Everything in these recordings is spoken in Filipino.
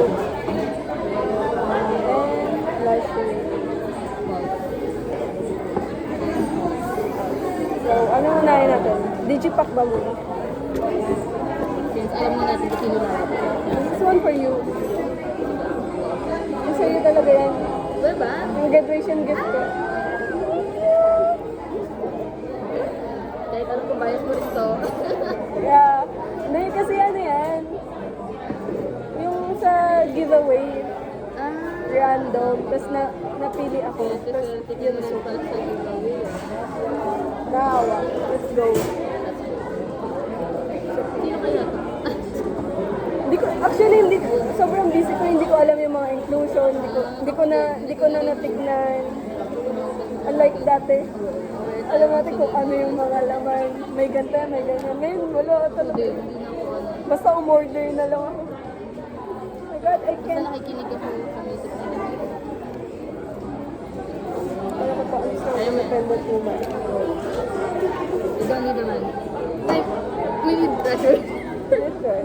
look. And blusher. So, ano unahin natin? Digipack ba muna? Since alam na natin kung sino na. This one for you. Yung sa'yo talaga yan. Diba? Yung graduation gift ko. Kahit alam ko bias mo rin to. Yeah. Hindi, kasi ano yan. Yung sa giveaway, random. Tapos napili ako. Tapos yun Yun pala sa giveaway. naawa. Let's go. Sino kaya to? Hindi ko, sobrang busy ko, hindi ko alam yung mga inclusion, hindi ko na natignan. Unlike dati, alam natin kung ano yung mga laman, may ganda, may ganyan. Ngayon, wala talaga. Basta umorder na lang ako. Oh my God, I Basta can't. nakikinig ako sa music nila. Wala ko pa alis ng independent woman. Ikaw hindi naman. Like, we need pressure. Okay.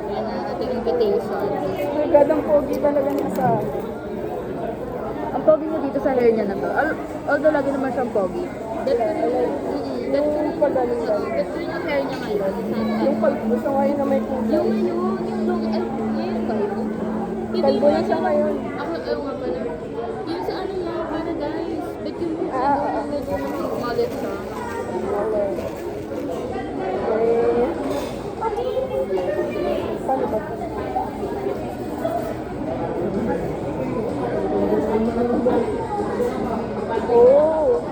Yan ang ating invitation. Oh my God, ang pogi talaga niya sa... Ang pogi niya dito sa hair niya na to. Although lagi naman siyang pogi. That's Yeah, I like yung pagaling lang. That's yung hair niya ngayon. Yung gusto ngayon na may kulay. Yung ngayon, yung long, ay, ngayon ba yun? Kalbo na siya ngayon. Ako, ayaw nga pala. Yung sa ano niya, Paradise. But yung medyo malit siya. Okay. Paano ba? Oh!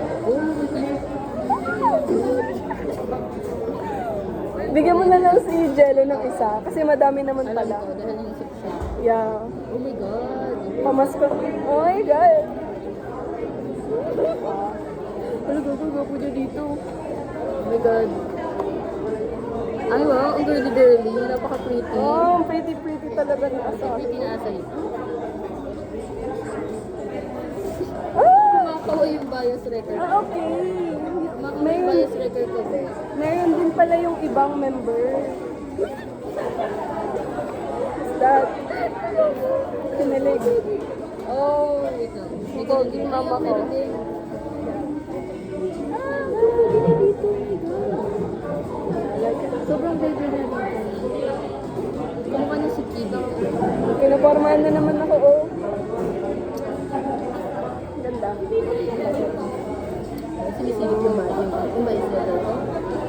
Bigyan mo na lang si Jello ng isa kasi madami naman Alam pala. ko, dahil naisip siya. Yeah. Oh my God. Pamasko. Oh my God! Ano gagawin ko niya dito? Oh my God. Ay wow, ang girly-girly. Napaka-pretty. Oh, pretty talaga na asa. Pretty na asa yun. Ah! Kumakawa yung bias record. Ah, okay. Kumakawa yung bias record ko ba? Meron din pala yung ibang member. Is that? Kinilig. Oh, wait lang. May Pogi, ganun din. mama ko. Meron din. Pogi na dito. Sobrang baby na dito. Kumukha niya si Kiba. Pinapormahan na naman ako, oh. Ganda. Sinisilip yung bias record ko.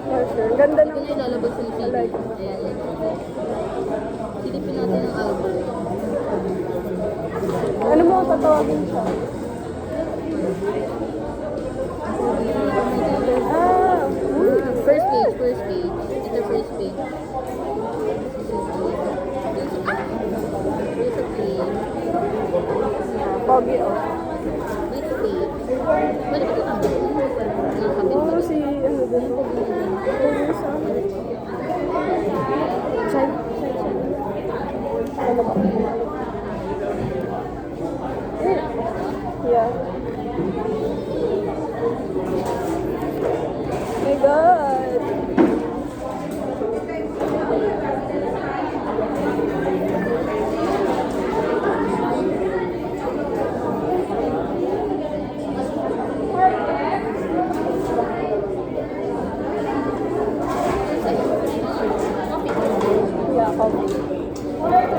For sure. Ganda Hindi ko ng... na ilalabas yung CD. I like it. Ayan, yan. Silipin natin ang album. Ano mo tatawagin siya? Ah! First page. Ito first page. There's a page. Pogi, oh. Next page. Pwede ba ito tanggal? Nakakabit Oo, ba? si ano din. Pogi sa akin. Chay. Ano ba? Yeah. Oh my God! Yeah, coffee.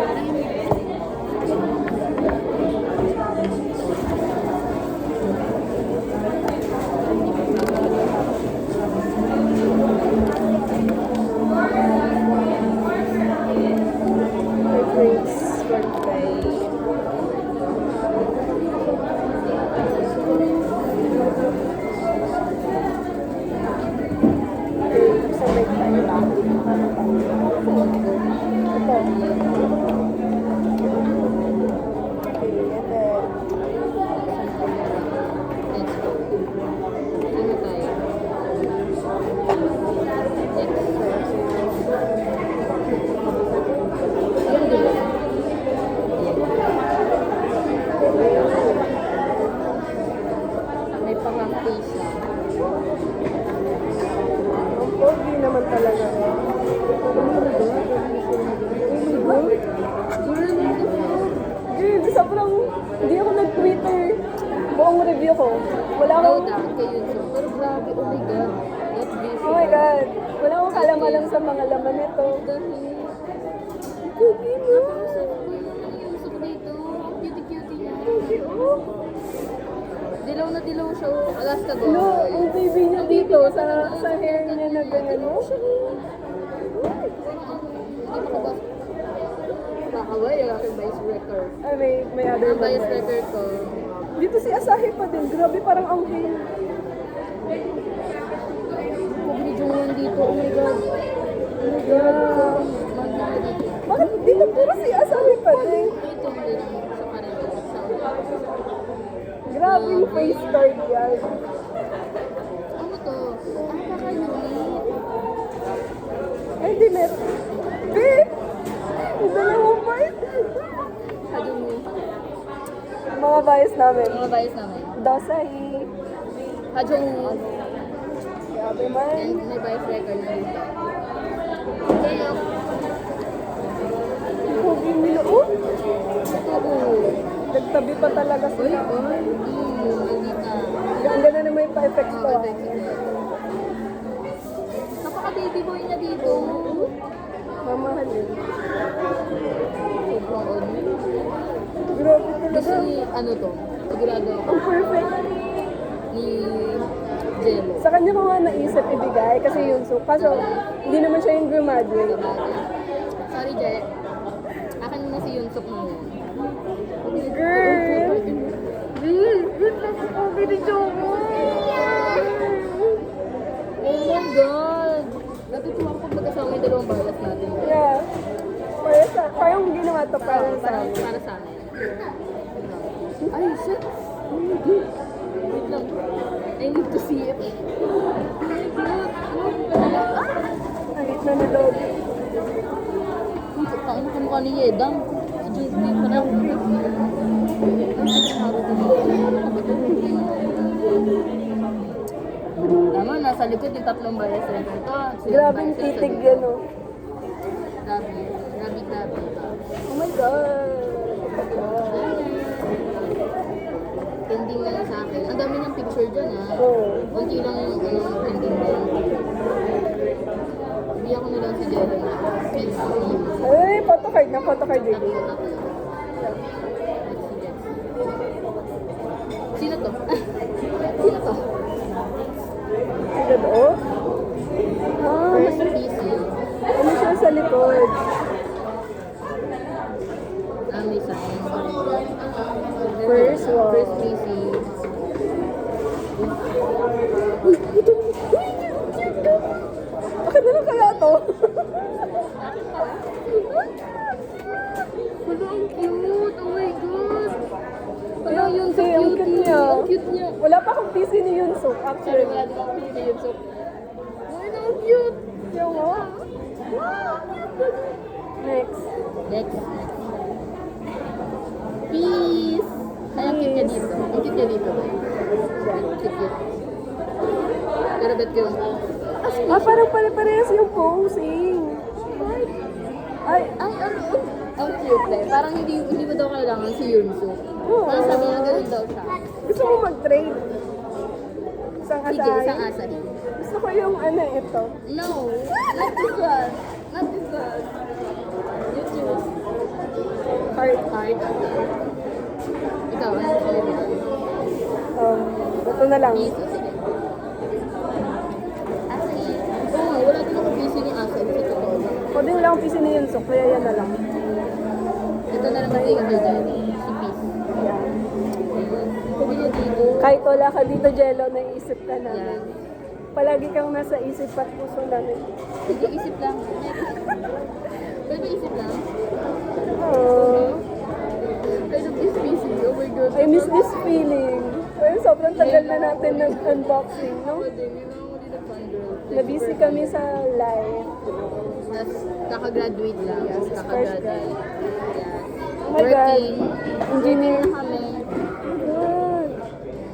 My grades birthday. Sa birthday lang. Ito. Okay, and then... Next. Ano tayo? Next. review ko. Wala No akong, doubt kay Yunso. Pero grabe, oh my God. That visual. oh my God. Wala akong kalam-alam sa mga laman nito. Dahil, Cookie mo. Yunso ko dito. Ang cutie-cutie niya. Oh. Dilaw na dilaw siya. Oh. Alaska No, Gold. ang baby niya dito sa hair niya na ganyan. Oh. Kakaway, yung aking vice record. Ay, may other Ang vice number. record ko. Dito si Asahi pa din. Grabe, parang ang hair. Pagli Jungwon dito. Oh my God. Oh my God. Maganda dito. Bakit dito puro si Asahi pa din? Ito hindi lang sa pareho. Grabe yung face card yan. Ano to? Ang kakayunit. Ay, hindi meron. Be! Ang dalawang bite. Hajumi. Mga bias namin. Mga bias namin. Dasahi. Hajumi. Grabe man. And may bias record na dito. Kaya, Pogi nila. Oh! totoo. Nagtabi pa talaga Uy, sila. uy. Nandita. Ang ganda na may pa-effects to. Oh, napaka-baby boy niya dito. Mamahal yun. Sobrang on. Grabe Gusto talaga. ni, ano to? Sigurado ako. Ang perfect. Ni Jello. Sa kanya ko nga naisip ibigay kasi yun so. Kaso, hindi naman siya yung graduate. Sorry, Je. Akin na si Yunsuk mo yan. Girl! Yun lang si Pogi ni Jomo. Oh my God! Natutuwa ko pag magkasama yung dalawang bias natin. Yeah. Parang ginawa to para sa amin. Para sa amin. Ay, shit! Oh my God! Wait lang. I need to see it. Oh my God! Ang hit na ni Dog. Ang kamukha ni Yedam. Si Junpei pa lang. Ay, si Haruto dito. Tama, nasa likod yung tatlong bias record ko. Grabe yung titig yan, oh. Grabe. Grabe, grabe. Oh my God. Pending lang sa akin. Ang dami ng picture dyan, ha. Oh. Kunti lang yung pending doon. Bigyan ko na lang si Jello na. Ay, photocard na, photocard din. Sino to? Sino to? Sila doon? Ah, First PC. ano siya sa likod? May sign. First one. First PC. Uy, ito. Uy, cute to. Bakit na lang kaya to? Wala, ang cute! Oh my God! Wala yun sa Hey, ang cute cute niya. Ang cute niya. Wala pa akong PC ni Yunsuk, Sorry, actually. wala din ako pinili yun. So, ay, ang cute! Yung mga. Next. Next. Peace! Ay, ang cute niya dito. Ang cute niya dito. Cute. Pero bet ko yung... Ah, parang pare-parehas yung posing. Ay, Ay, ano? Ang cute eh. Parang hindi mo daw kailangan si Yunsu. Oo. Parang sabi niya ganun daw siya. gusto mo mag-trade? Isang Sige, asay? isang asay. Gusto ko yung ano ito. No! Not this one! Not this one! You choose. Heart. Heart. Ikaw, ano gusto mo dito? Ito na lang. Peace. Sige. Asay. Oo nga, wala din ako busy ng asay sa totoo. O din wala akong PC ni Yunsuk, kaya yan na lang. Ito na naman din kay Jenny. Si Peace. Sabi niya dito. Kahit wala ka dito, Jello, naiisip ka namin. Yan. Palagi kang nasa isip at puso namin. Sige, isip lang. Pwede isip lang. Oh, I love this PC. Oh my God. I miss this feeling. Well, sobrang tagal na natin nag-unboxing, no? Pwede, yun ang hindi na fun girl. Na-busy kami sa live. Tapos, kakagraduate lang. Yes, Tapos first kakagraduate. grad. Yan. Oh my God. Working. Engineer. Na kami. Good.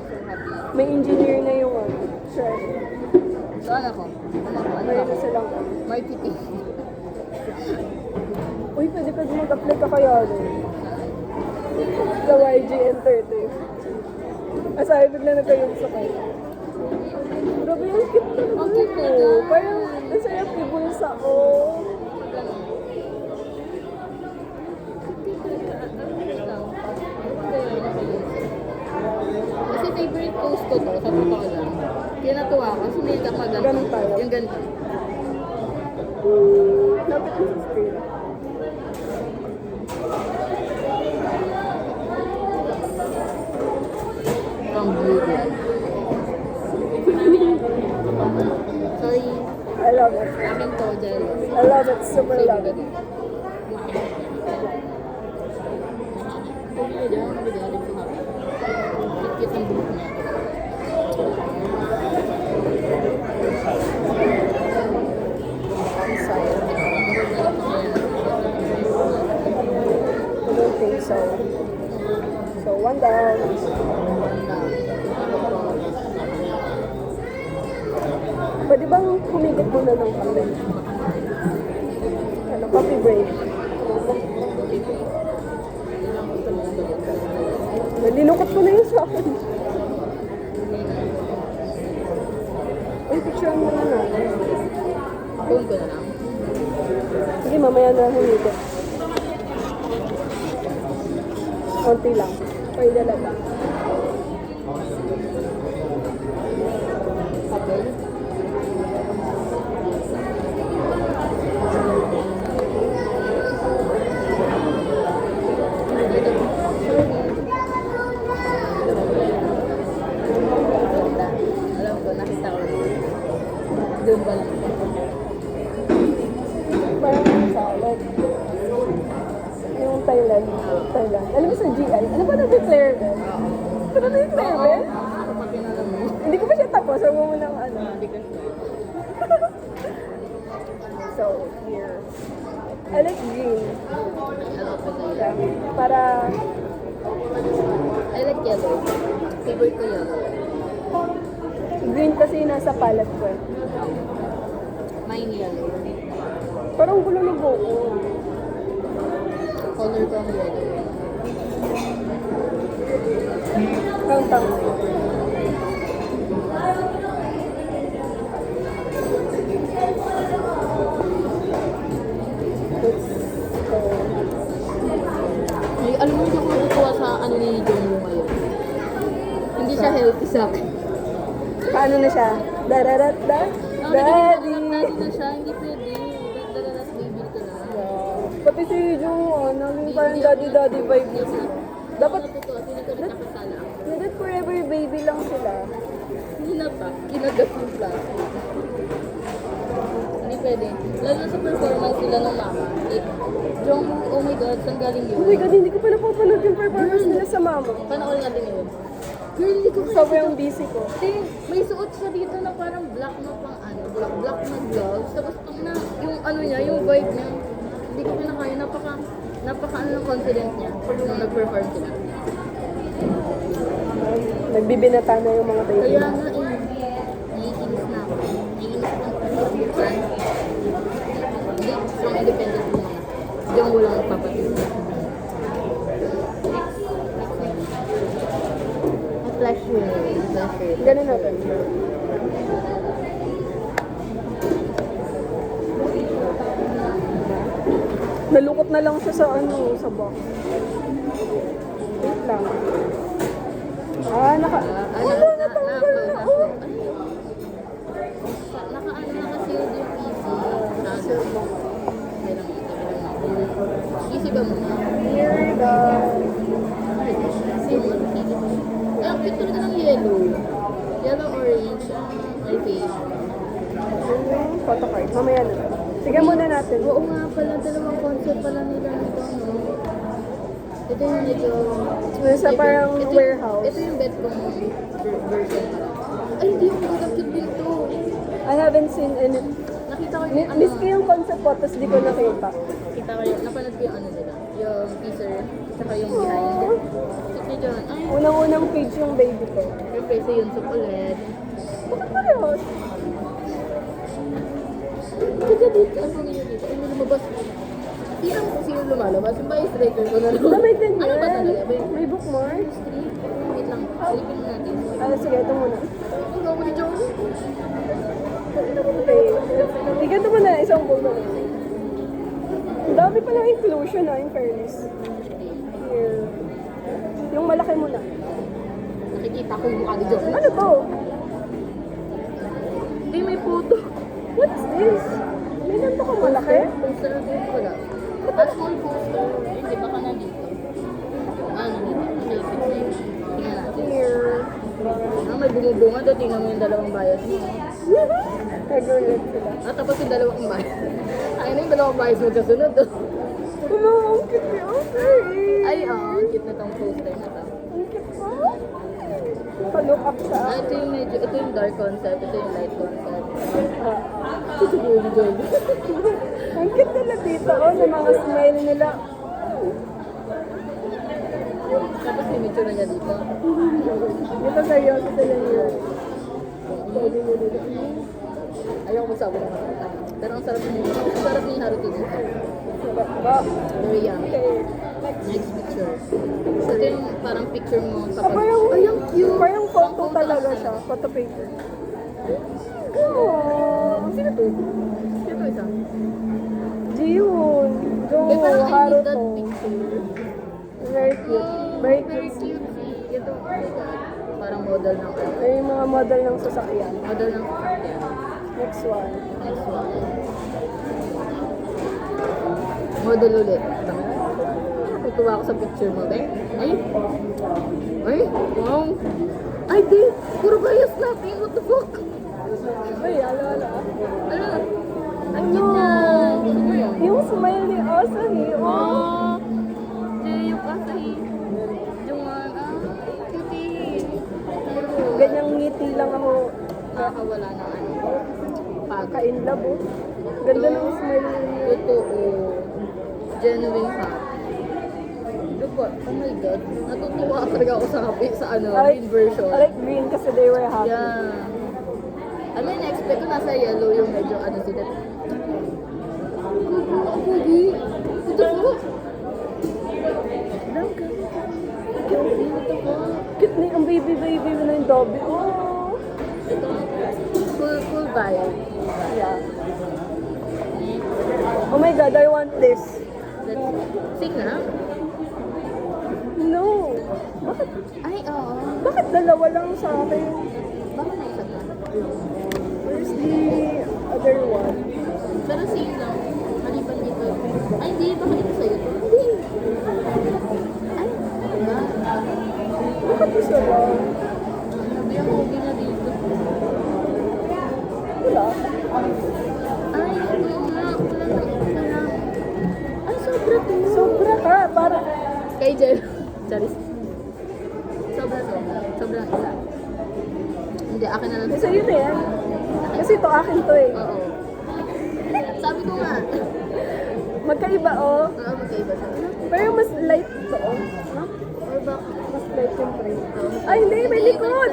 So happy. May engineer na yung ano. Sure. So, ano ko? Ano May ako? ano silang. Marketing. Uy, pwede ka mag-apply ka kaya doon. Sa YG Entertainment. Asabi bigla nagkayong sakay. Grabe, ang cute talaga. Ang cute ito. talaga. Parang nasaya pibulsa ko. Kasi favorite post ko to, sa totoo lang. Kaya natuwa ako, kasi may ganito. Ganun tayo. Yung ganito. Lapit mo sa screen. From blue din. Sorry, I love it. akin to, jealous. I love it. Super love it. Cute ang buhok niya. I don't think so. So, one down. Pwede bang humigit muna ng kamay? Ano, coffee break. Nalilungkot ko na yun sa akin. Ay, picture mo na natin. Phone ko na lang. Sige, mamaya na humigit. Konti lang. Pwede dalaga. Couple. Alam ko, nakita ko. Doon ba lang? Parang salad. Yung Thailand. Thailand. Alam mo sa GI, ano ba na-declare ba? Ano na-declare ba? Kapag kinalam mo. Hindi ko pa siya tapos. Huwag mo munang ano. Hindi ko. So, here. I like green. Alam ko na Yeah. Para, I like yellow. Favorite ko yellow. green kasi yung nasa palette ko eh. Mine yellow. Parang gulo ng buko. Color ko ang yellow. Countdown. Let's go. Ay, alam mo, hindi ako natutuwa sa ano ni Jongwoo ngayon. Hindi siya healthy sa akin. Paano na siya? Dararat da? Daddy! Daddy na siya, hindi pwede. Dadalas baby ka na. Pati si Jung, ano, yung parang daddy-daddy vibe. Dapat, Natutuwa, hindi ka rin nakasala. dapat forever baby lang sila. Hindi na pa, kinagat yung plastic. Hindi pwede. Lalo na sa performance nila ng mama. Like, Jongwoo, oh my God, saan galing yun? Oh my God, hindi ko pa napapanood yung performance nila sa mama. Panoorin natin yun. Girl, hindi ko Sobrang busy ko. Kasi may suot siya dito na parang black na pang ano, black na gloves. Tapos ang na, yung ano niya, yung vibe niya, hindi ko pinakaya. Napaka ano ng confident niya nung nag-perform sila. Nagbibinata na yung mga baby. Kaya nga naiinis na ako. Naiinis ako. Saan? Hindi, strong independent mo na. Diyan mo lang magpapatid. Pleasure. Ganun natin. Nalukot na lang siya sa ano, sa box. Wait lang. Wala, natanggal na. Oh. Naka-ano naka-sealed yung PC. Easy ba muna? Here, the... Ay, ang cute talaga ng yellow. Yellow, orange, okay. Photo card. Mamaya na. Sige muna natin. Oo nga pala, dalawang concept pala nila nito, no? Ito yung medyo... Nasa parang warehouse. Ito yung bedroom version. Ay, hindi yung maganda cute din to. I haven't seen any... Nakita ko yung Miss ko yung concept photos, di ko nakita. Nakita ko yung, napanood ko yung ano nila. Yung teaser, saka yung behind. Kasi dyan, ay, Unang-unang page yung baby ko. yung face yun, soup ulit. Bakit parehas? Kaya dito, ano ganyan dito? Ay, may lumabas. Tirang kung sino lumalabas. Yung ba yung striker ko na lang. Ah, may ganyan. Ano ba talaga? May bookmark. Wait lang. Silipin natin. Sige, ito muna. Ano ako ni Joey? Okay. Bigyan mo na isang bowl naman. Ang dami pa ng inclusion in fairness. Here. Yung malaki mo na. Nakikita ko yung mukha ni Joey. Ano to? Hindi, may photo. What's this? May ganito ka malaki? Poster din pala. Ah, small poster. Hindi, baka nandito. Ah, nandito. Nakaipit na yun. Tingnan natin. Here. Ah, may bumubunga doon. Tingnan mo yung dalawang bias mo. Nagulat sila. Ah, tapos yung dalawang bias. Ay, na yung dalawang bias magkasunod. Oh. Hello, ang cute niya. Okay. Ay, oh, cute na tong poster na to. Ang cute pa. Pa-look up sa Ah, ito yung medyo, ito yung dark concept, ito yung light concept. Ah. Siguro ni Joey. Ang cute nila dito, oh, ng mga smile nila. Tapos may picture na niya dito. Dito seryoso sila niya. Ayaw ko magsabi ng mga. Pero ang sarap ni Haruto dito. Ba? Very yummy. Okay. Next picture. Ito yung parang picture mo Ah, kapag... parang, Ay, ang cute! parang photo talaga siya. Photo paper. Oh, sino to? Ito isa. Jihoon. Jo, May parang I need that Haruto. picture. Very cute. Very Very cute. cute. Ito, oh my God. Parang model ng ano. Ay, yung mga model ng sasakyan. Model ng sasakyan. Next one. Next one. Model ulit. Natutuwa ako sa picture mo, be. Ay! Ay! Wow! Ay, di! Puro bias natin! What the fuck? Ay, ala. Ano? Ang cute na! Ano ba yun? Yung smile ni Asahi, oh. Oh! Jay, yung Asahi. Jungan. Ah, cutie! Pero, Ganyang ngiti lang ako. nakakawala ng ano. Pagka. Kain love, oh. Ganda ng smile niya. Totoo. Genuine happy. Look what, oh my God. Natutuwa talaga ako sa happy, sa ano, green version. I like green kasi they were happy. Yeah. Ano yung expect ko nasa yellow yung medyo ano sila. Kugi. Ito po. Alam ka. Ito po. Cute na yung baby mo na yung Dobby. Oh. Ito. Full vibe. Yeah. Oh my God, I want this. Sing na? No. Bakit? Ay, oo. Bakit dalawa lang sa akin? Bakit na isa ka? Where's the other one? Pero sing lang. Maliban dito. Ay, hindi. Baka ito sa'yo. Hindi. Ay, diba? Bakit isa lang? Sabi ako, okay na dito. Wala. Ay, ito nga. Wala na ito. Ay, sobra to. Sobra ka. Para. Kay Jen. Charis. Sobra. Sobrang isa. Hindi, akin na lang. Isa yun eh. Kasi ito akin to eh. Oo. Sabi ko nga. Magkaiba oh. Oo, magkaiba siya. Pero mas light to oh. Huh? Or baka? Mas light yung print. Ay hindi, may likod!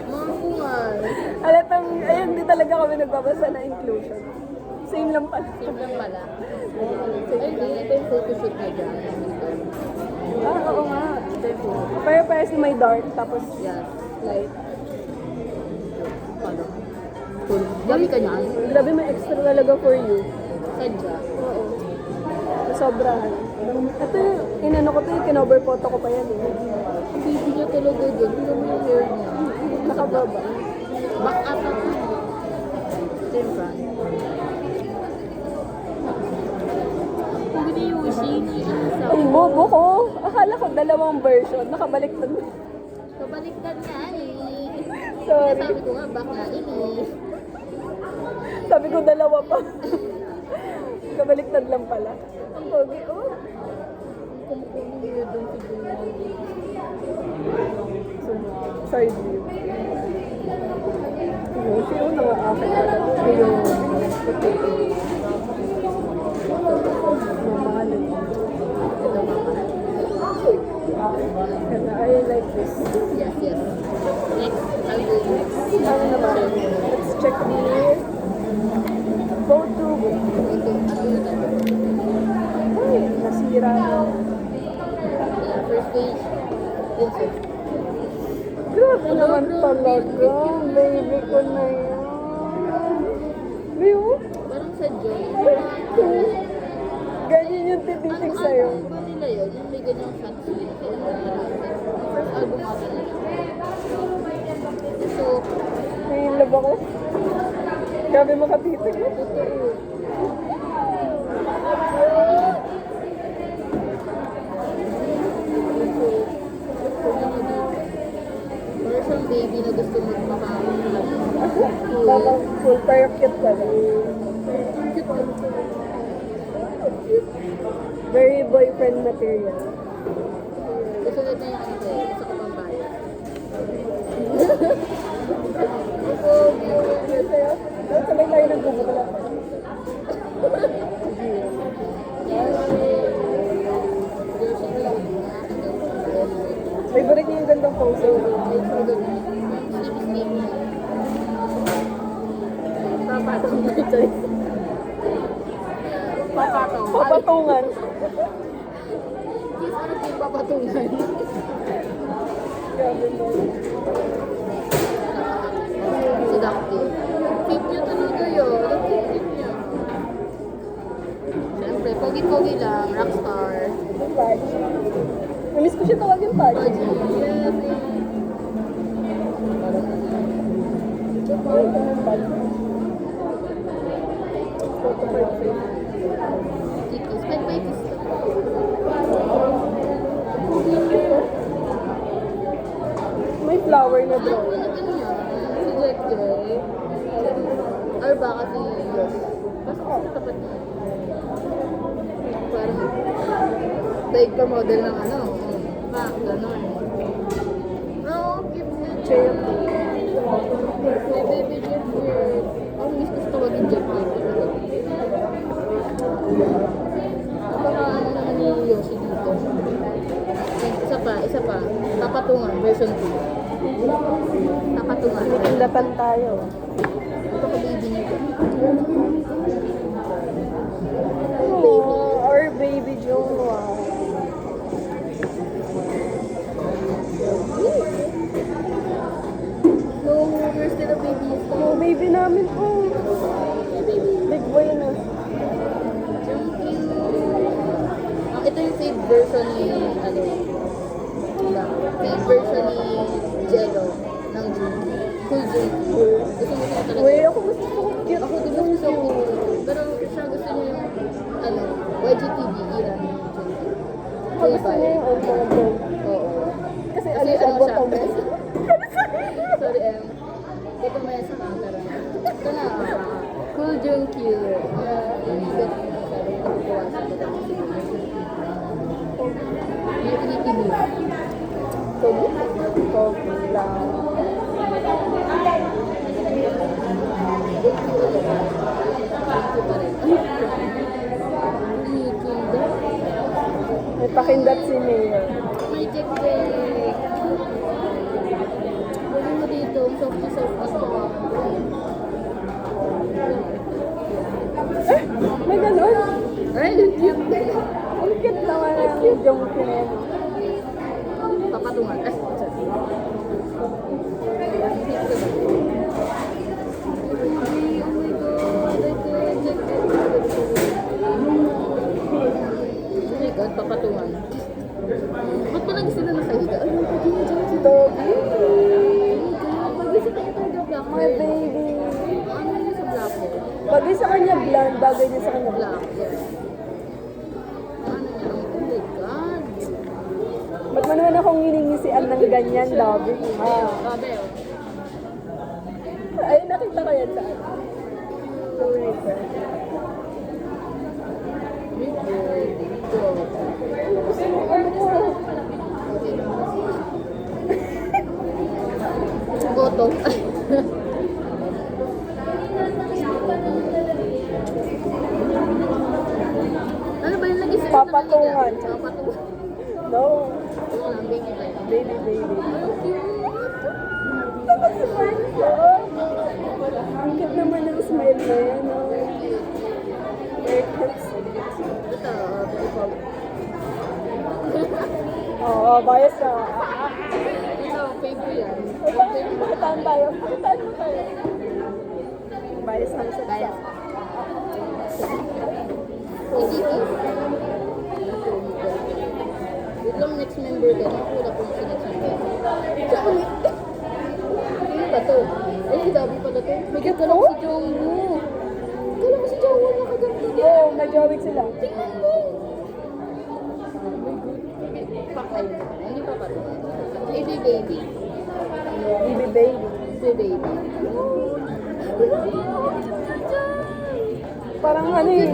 Mga bungal. Halatang, ayun, di talaga kami nagbabasa na inclusion. Same lang pala. Same lang pala. Ay, hindi. Ito yung photoshoot niya dyan. Ah, oo nga. Ito yung photo. Pero parehas may dark, tapos Yes. light. Paano? Cool. Yummy ka niyan? Grabe, may extra talaga for you. Sadya. Oo. Sobrahan. Ito yung, inano ko to, yung kinover photo ko pa yan eh. Baby niya talaga dyan. Hindi mo yung hair niya. Nakababa. Back up ako. Ito yung front. Kung gini-yushi, iniisa. Ang bobo ko. Akala ko dalawang version. Nakabaliktad na. Kabaliktad nga eh. Sorry. Sabi ko nga, back na ini. Sabi ko dalawa pa. Kabaliktad lang pala. Ang pogi. Oh. Kumukunin niyo doon si Jumali. So, side view. Yung sino na nga akin agad. Yung mamahalin. Ito mamahal. And I like this. Yes, yes. Next, I'll go next. Ano naman? Let's check the photo. Ito, ano na tayo? Ay, nasira na. First page. Insert. Grabe naman talaga. Baby ko na yan. Bayo? Parang sa Joy. Ganyan yung tititig sa'yo. Ano ba nila yun? Yung may ganyang shot sweet. Yung first album ata nila. So, Nahihilab ako. Grabe makatitig mo. totoo. Or some baby na gusto Bakang full pero cute pala. Very boyfriend material. Gusto nito yung ano tayo, sa kapambayan. Sa'yo? Sabay tayo nagbubuka. Favorite niyo yung gandang pose. Papatong na choice. Papatong. Papatungan. Kiss ano yung papatungan? Grabe mo. Seductive. Cute niya talaga yun. Ang cute niya. Siyempre, pogi-pogi lang. Rockstar. Pudge. Namiss ko siya tawagin Pudge. Pudgy. Yes. Ay, ganun Pudge. Photo perfect. Kikis. Pwede ba yung kiss? May flower na drawing. Ano niya? Si Jack Joy. Or baka si Yos. Basta ako sa tapat niya. Parang daig pa model ng ano. Ganon. Oh, cute niya. Chair. May baby Jack Joy. Oh, miss ko sa tawagin Jack Joy. Baka ano naman ni Yoshi dito. Isa pa. Tapatungan, version 2. Tapatungan. Tindatan tayo. Ito ko baby nito. Oh, our baby Joa. No, we're still a baby. Oh, baby namin po. Big boy na. Ito yung fade version ni, ano, fade version ni Jello ng Junkie. Cool Junkie. Gusto mo siya talaga. Uy, ako gusto ko cute. Ako din gusto ko. Pero siya gusto niya yung, ano, YGTV era ni Junkie. Ako gusto niya yung old mga bro. Oo. Kasi ano siya, bottom Sorry, Ito may sa camera. Ito na. Cool Junkie. May tinitingin. Kobe? Kobe lang. May pakindat si Mayor. May check check. Gawin mo dito, soft-soft ako. May ganun. Ay, cute. Ang cute naman ang Jongki na yan. Papatungan. Ay, sorry. Oh my God, I can't check it. Oh my God, papatungan. Ba't pa lagi sila nakahiga? Ay, Si Toby. pag-isip tayo talaga black My baby. Ano yun sa black hair? Bagay sa kanya blonde, bagay niya sa kanya black. Black, yes. Ano niya? Oh my God. Ba't mo naman akong nginingisian ng ganyan, Dobby? Ah. Grabe, oh. Ay, nakita ko yan sa ano. Sa Twitter. Ano ko? Goto. Ano ba yung lagi sa Papatungan. Papatungan. No. Oo, lambing nila yun. Baby, baby. Ang cute. Dapat smile ko. Ang cute naman ng smile na yan. Oh. Very cute. Ito, very pop. Oo, bias na. Ito, Fave ko yan. Pakitaan tayo. Pakitaan mo tayo. Bias ng sex. Bias. Ikiki. Wait lang, next member ka. Nakakula ko sa next member. Sino ba to? Ay, si Dabi pala to. May ganda lang si Jongwoo. Kala ko si Jongwoo nakaganda niya. Oo, may jowig sila. Tingnan mo. Pakay mo. Hindi pa pa to. Baby baby. Baby baby. Baby baby. Parang ano eh,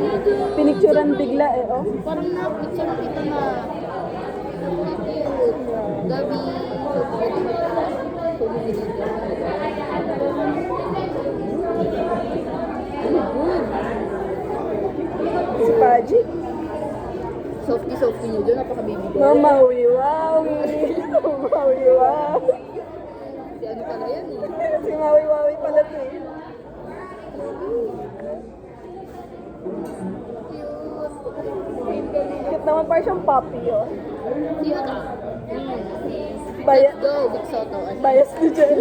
pinicturean bigla eh, oh. Parang na-picture kita na cute. Gabi. Si Paji. Softy-softy nyo dyan, napaka-baby doll. Mama, wiwawi. Mama, wiwawi. Si ano pala yan eh. Si Maui Wawi pala to eh. Cute naman, parang siyang puppy, oh. Sino ka? Bias, Let's go, Big Soto. bias ni Jen.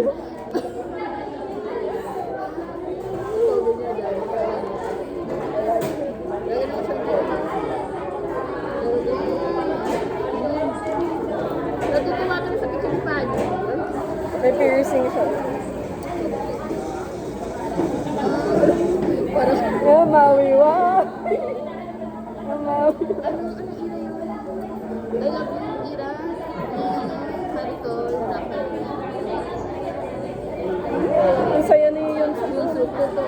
Natutuwa kami sa kitchen pad. May piercing siya. Parang, Oh, Maui Wawi. Oh, Maui. ano ira yun? I love you, Ira. Haritol, Rapper. Ang saya ni Yunsuk. Yung suko to,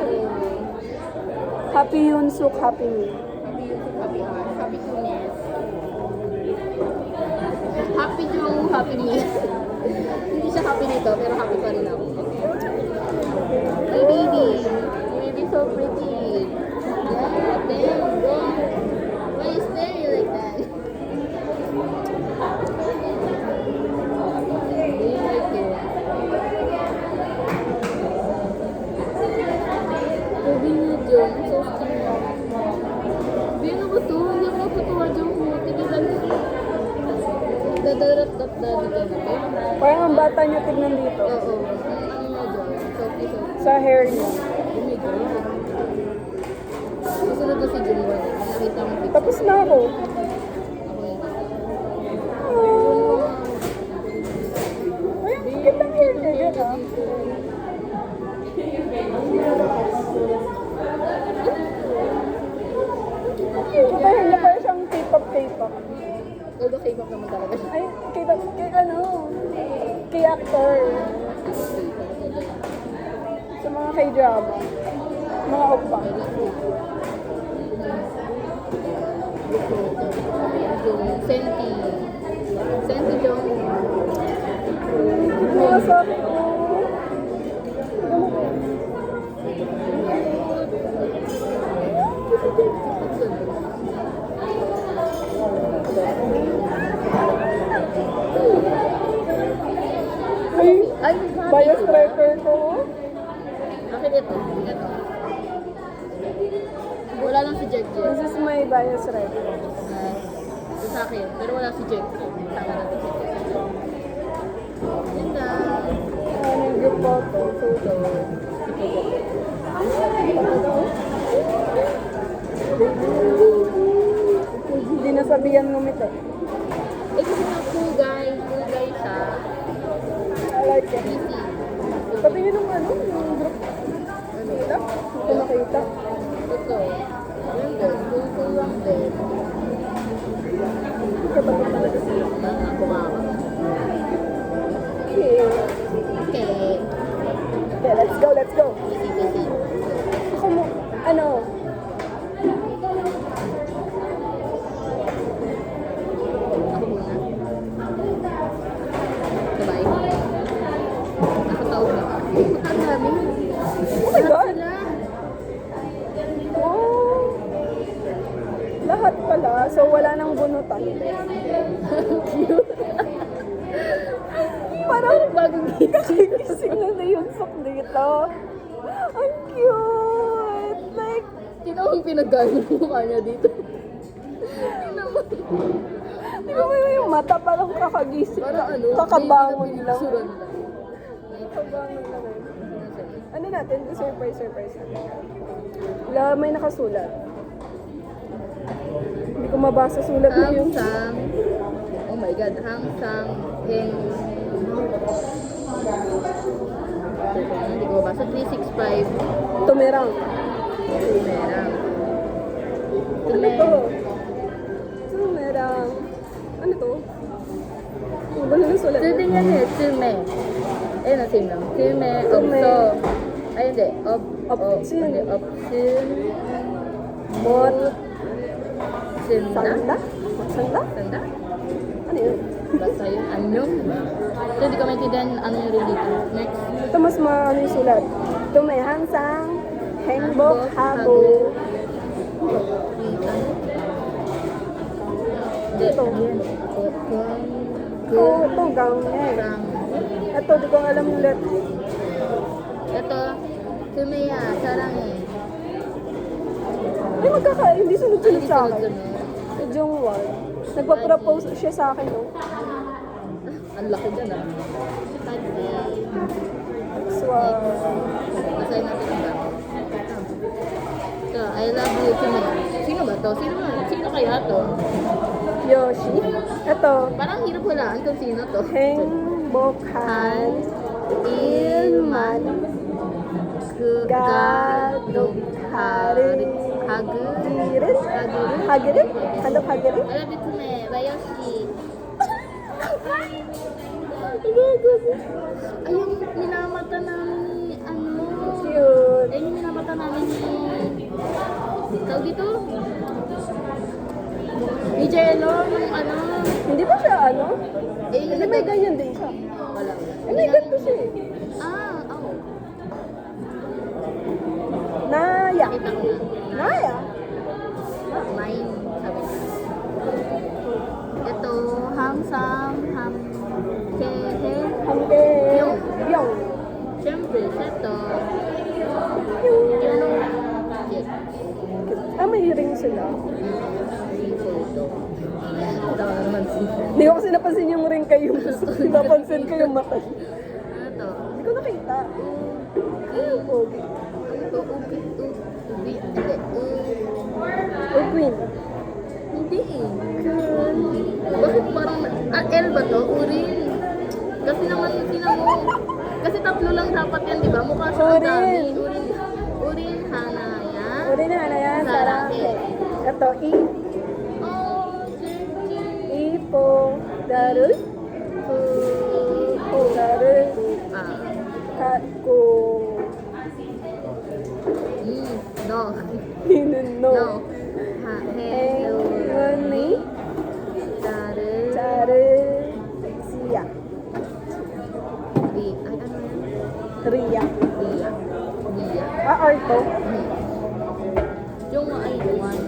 Happy Yunsuk, happy me. happy yung happy heart, happy tunis. Happy yung happy me. Hindi siya happy nito, pero happy pa rin ako. Hey baby, you baby so pretty. Yeah, damn, go. Why you staring like that? Do you like it? Baby mo dyan, so sweet. Baby, ano ba to? Hindi ako natutuwa dyan mo. Tigilan. Dadarat-dat-dat ka na to. Parang ang bata niya tignan dito. Oo. Ano nga dyan? Soft-soft. Sa hair niya. Oh my God. Susunod na si Jungwon. Nakita mo picture. Tapos na ako. Ako yun. Oh. Ay, ang cute ang hair niya. Yan ah. Cute ang hair niya. Parang siyang K-pop. Although K-pop naman talaga siya. Ay, kay ano? Kay actor. Sa mga K-drama. Mga oppa. Senti. Senti Jung. Mga sabi ko. Ay, Ay, bias tracker ko. Akin ito. Ito. Wala lang si Jack Jack. This is my bias tracker. Ito sa akin. Pero wala si Jack Jack. Tama na ito. Yan na. Ano yung group photo? Photo. Hindi nasabihan ngumiti. Eh kasi nga cool guy siya. I like it. Easy. Patingin ng ano, yung group. Kita? Hindi ko nakita. Ito. Yun din. Cool lang din. Katapat talaga sila. Kumama. Okay. Okay. Okay, let's go, let's go. Easy busy. Ako mo, ano, Ako muna. Sabay. Nakataog na. Ang dami. oh my God. Sila. Wow. Lahat pala, so wala nang bunutan. Parang Bagong gising. kakigising na yung sok dito. Ang cute! Like, Sino ang pinagano ng mukha niya dito? Tingnan mo. di ba may yung mata, parang kakagising. Para ano? Kakabangon hindi na lang. pinipicturean lang. Kakabangon lang. Ano natin? Surprise natin. Wala, may nakasulat. Hindi ko mabasa sulat na Hang yun. Sang. Oh my God. Hang Sang Heng. Hindi ko mabasa. 365. Tumirang. Merang. Ano to? Tumirang. Ano to? Ang gulo ng sulat. 字定yan eh. Tume. Eh, nasin lang. Tume. Tume. Opso. Ay, hindi. Opsin. Hindi. Opsin. Mot. Senda. Sanda? Sanda? Senda? Ano yun? Basta yun. Anyong. So, hindi ko maintindihan ano yung rin dito. Next. Ito mas ano yung sulat. Tumehang sang hengbok hago. Hindi. Ito. Ito, gang eh. Ito, di ko alam yung let. Ito. Tumeya. Sarang eh. Ay, hindi sunod-sunod sa akin. Sunod-sunod. Si Jungwon. Nagpa-propose siya sa akin, no? Ang laki dyan ah. Swag. Basahin natin ang bago. Ito, I love you, Tumeya. Sino ba to? Sino kaya to? Yoshi. Ito. Parang hirap walaan kung sino to. Hengbokhan. Ilman. Gadugharin. Hagirin? Hagirin? Handok hagirin? I love you, Tume. Bayoshi. Ayun, minamata namin ni ano. Cute. Ayun yung minamata namin ni... Tawag dito? Ni Jello, yung ano. Hindi ba siya ano? Eh, Hindi may ganyan din siya. Wala. Eh, may ganito siya eh. Oo. Naya. Kita ko na. Naya? Mine, sabi ko. Ito, Hamsam, Hamkehe. Hamke. Yung. Yung. Siyempre, ito. Yung. Yes. Ah, may ring sila. Ito. Ito naman si... Hindi ko kasi napansin yung ring kayo. Napansin ko yung mata. Ito. Hindi ko nakita. Ano po? Oh, queen. Hindi eh. Bakit parang... L ba to? Urin. Kasi naman sinamo. Kasi tatlo lang dapat yan, di ba? Mukha siya ang dami. Urin. Urin, Hanaya. Uri na na yan. Sarake. Ito, Oh, Jinjin. Ipo. Darul. Darul. Ah. Kako. No. Hinuno. No. Ha, hello. Henguni. Daru. Chare. Siya. Ay, ano yan? Ria. Ria. Ria. Arto. Yung ay one.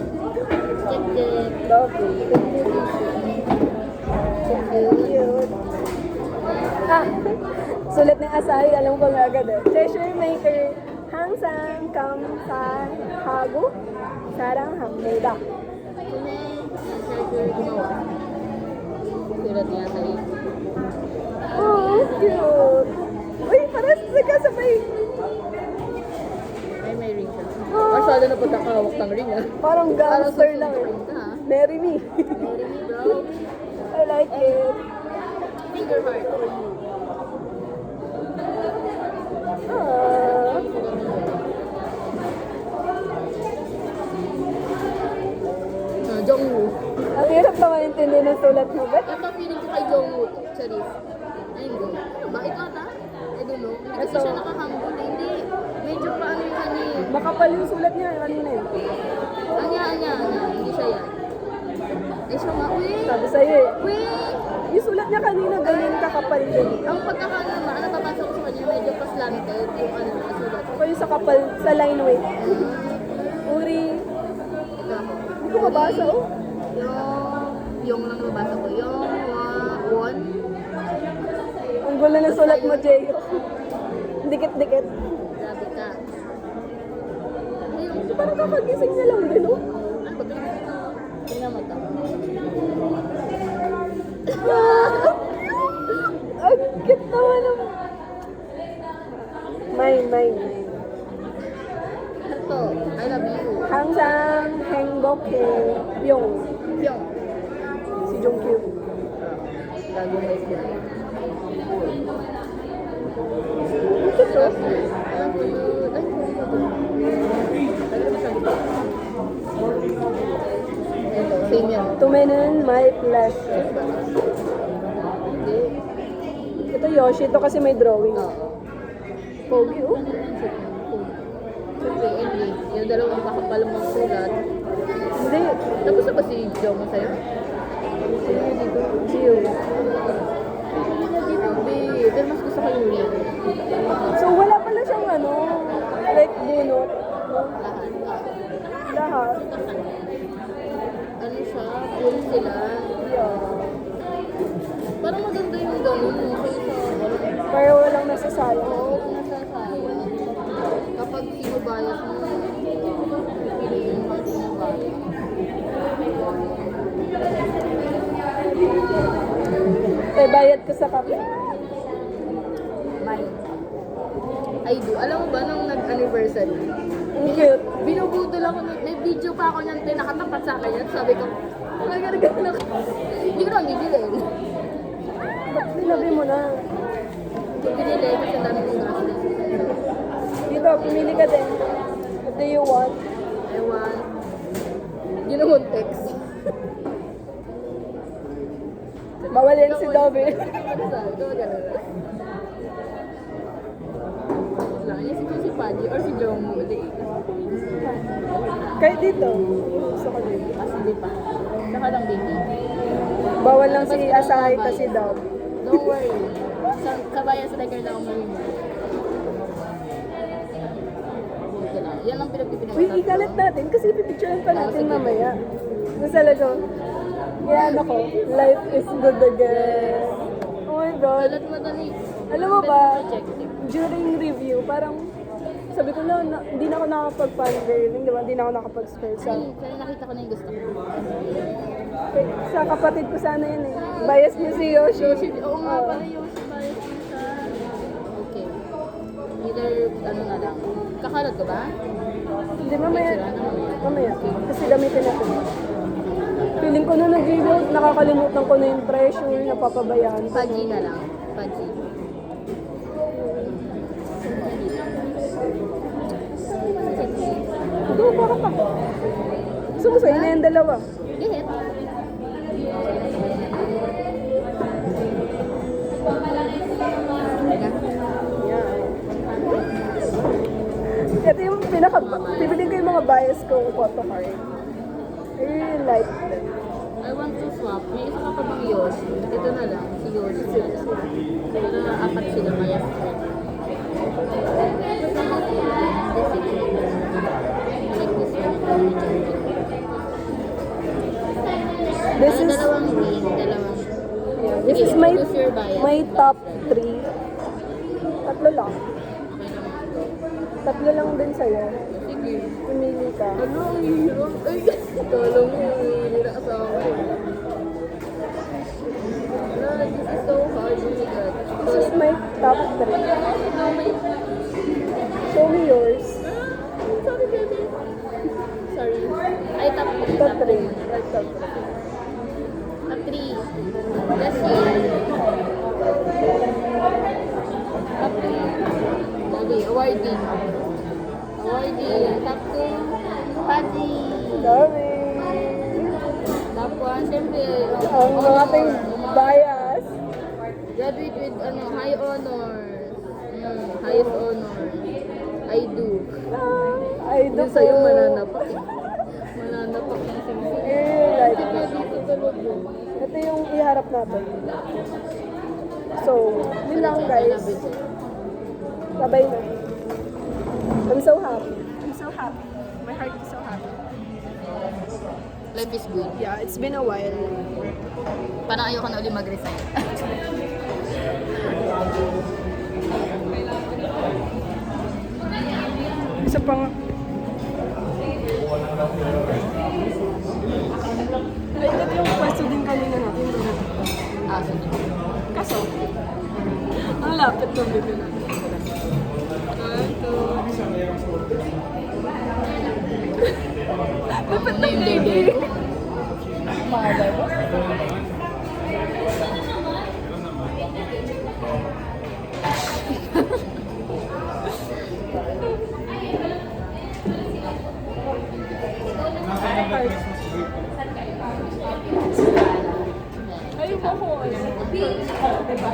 Check. Doggy. Cute. Ah, sulat ng Asahi, alam ko nga agad eh. Treasure maker, Hangsang Kamsan Hago, Sarang Hamneda. Kume, yung treasure gumawa. Sulat niya sa iyo. Oh, cute. Uy, parang nagkasabay. Ay, may ring siya. Oh. Masyado na pagkakahawak ng ring ah. Parang gangster lang eh. Ring ka ha. Marry me. Marry me bro. I like it. Finger heart. Ah, Jongwoo. ang hirap naman intindi ng sulat mo, bet? Ito feeling ko kay Jongwoo to. Charis. Ayun go. Ano ba? Ito ata? I don't know. Hindi kasi Ito. siya nakahambol. Hindi. Medyo paano yung ano eh. Makapal yung sulat niya kanina eh. Anya. Hindi siya yan. Ay siya nga. Uy! Sabi sa'yo eh. Uy! Yung sulat niya kanina, ganyan kakapal din. Ang pagkakano naman, ang nababasa ko sa kanya, medyo paslanted yung ano na sulat. Ako yung sa kapal, sa line weight. Uri. Ito ako. Hindi ko mabasa oh. Yung lang nababasa ko. Won. Ang gulo ng sulat mo, Jay. Dikit-dikit. Grabe ka. Ayun. Parang kakagising niya lang din oh. Ano ba ito? Tingnan mo ito. Ang cute naman ng... Mine. Ito, I love you. 항상 행복해. Yung. Yung. Si Jongkyun. Gago may sila. Ito. Love you. Ay, tagal mo sabi ko. Ito, same yan. Tumenin my pleasure. Hindi. Ito Yoshi. Ito kasi may drawing. Oo. Pogi, oh. Siyempre, Emily, yung dalawang kakapal mong sulat. Hindi. Tapos na ba si Joe mo sa'yo? See you. Dito, babe. Pero mas gusto ko yung ring. So, wala pala siyang ano, like bunot. Lahat. Lahat. Ano siya? Full sila. Yeah. Parang maganda yung ganun. Pero walang nasasayang. Oo, kung nasasayang. Kapag sinubayas mo, pipiliin mo ang sinubayas. Eh, bayad ko sa kape. Mine. I do. Alam mo ba, nung nag-anniversary, Ang cute. binubudol ako, may video pa ako niyan, nakatapat sa akin yan. Sabi ko, nagagano ako. Hindi ko naman bibilin. Ba't sinabi mo na? Hindi binili kasi ang dami kong gastos. Dito, pumili ka din. What do you want? Ewan. Yun ang text. Bawal yan si Dobby. Ano sa? Ito gano'n. Lang, yan si Paddy or si Jong uli. Kahit dito. Gusto ko dito. Mas hindi pa. Saka lang baby. Bawal lang si Asahi kasi daw. Don't worry. Kabayan sa record ako mo. Ito lang. Yan ang pinagpipinag. Uy, ikalat natin kasi pipicturean pa natin sige. mamaya. Tapos talaga, yan ako, life is good again. Oh my God. Kalat madali. Alam mo ba, Objective. during review, parang sabi ko na, hindi na ako nakapag-fangirling, di ba? Hindi na ako nakapag-scroll sa... Kaya nakita ko na yung gusto ko. Sa kapatid ko sana yun eh. Bias niyo si Yoshi. Yoshi, oo nga Oo. pala Yoshi bias mo siya. Okay. Either, ano na lang. Kakalat ko ba? Hindi, mamaya. Mamaya. Kasi gamitin natin. Feeling ko na nag-reload, nakakalimutan ko na yung pressure, napapabayaan ko. Paji na lang. Paji. Ito, para pa. Gusto mo sa'yo na yung dalawa. Gihit. Ito yung pipiling ko yung mga bias ko photo card. I really like them. I want to swap. May isa ka pa bang Yoshi? Ito na lang. Si Yoshi na lang. Pero apat sila kaya. This is, Dalawang green, dalawang... this is Sige, my, choose your bias. my top 3. Tatlo lang. Tatlo lang din sa'yo. Sige. Pumili ka. Ano ang hirap? Ay, kala mo, hindi na kasama ko. No, this is so hard. Oh my God. This is my top 3. Show me yours. Sorry, baby. Sorry. Ay, top 3. Top 3. Top 3. That's you. Top 3. Dali, awarding. Awarding. Top 2. Pati. Sorry. Top 1. Siyempre. Ang mga ating bias. Graduate with high honors. Highest honor. I do. I do Yung sa'yo mananapak. Mananapak na siya. I really like Hindi it. pwede ito talaga. Ito yung iharap natin. So, yun lang guys. Sabay na. I'm so happy. I'm so happy. My heart is so happy. Life is good. Yeah, it's been a while. Parang ayoko na uli mag-resign. Isa pa nga. Ay, ito yung pwesto din kanina natin. aso niya. Kaso, ang lapit ng bebe natin. Ito. Lapit Ano ng yung baby. baby? Mahaba ba? Ayun mo ko. Diba?